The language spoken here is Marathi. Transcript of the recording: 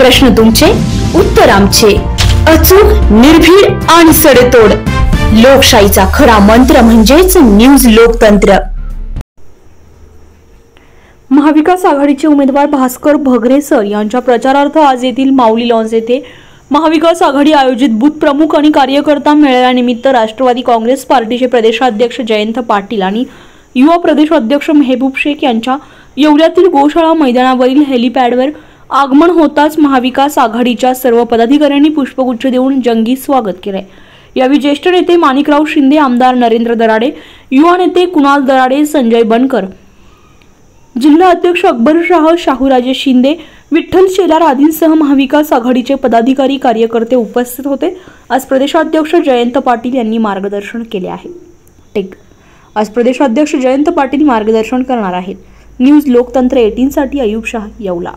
प्रश्न तुमचे, उत्तर आमचे. अचूक, निर्भीड आणि सडेतोड. लोकशाहीचा खरा मंत्र म्हणजेच न्यूज लोकतंत्र. महाविकास आघाडीचे उमेदवार भास्कर भगरेसर यांच्या प्रचारार्थ आज येथील माऊली लॉन्स येथे महाविकास आघाडी आयोजित बूथ प्रमुख आणि कार्यकर्ता मेळाव्यानिमित्त राष्ट्रवादी काँग्रेस पार्टीचे प्रदेशाध्यक्ष जयंत पाटील आणि युवा प्रदेश अध्यक्ष मेहबूब शेख यांच्या येवल्यातील गोशाळा मैदानावरील हेलिपॅडवर आगमन होताच महाविकास आघाडीच्या सर्व पदाधिकाऱ्यांनी पुष्पगुच्छ देऊन जंगी स्वागत केले. यावेळी ज्येष्ठ नेते माणिकराव शिंदे, आमदार नरेंद्र दराडे, युवा नेते कुणाल दराडे, संजय बनकर, जिल्हा अध्यक्ष अकबर शाह, शाहूराजे शिंदे, विठ्ठल शेलार आदींसह महाविकास आघाडीचे पदाधिकारी कार्यकर्ते उपस्थित होते. आज प्रदेशाध्यक्ष जयंत पाटील यांनी मार्गदर्शन केले आहे. आज प्रदेशाध्यक्ष जयंत पाटील मार्गदर्शन करणार आहेत. न्यूज लोकतंत्र 18 साठी अयूब शाह, येवला.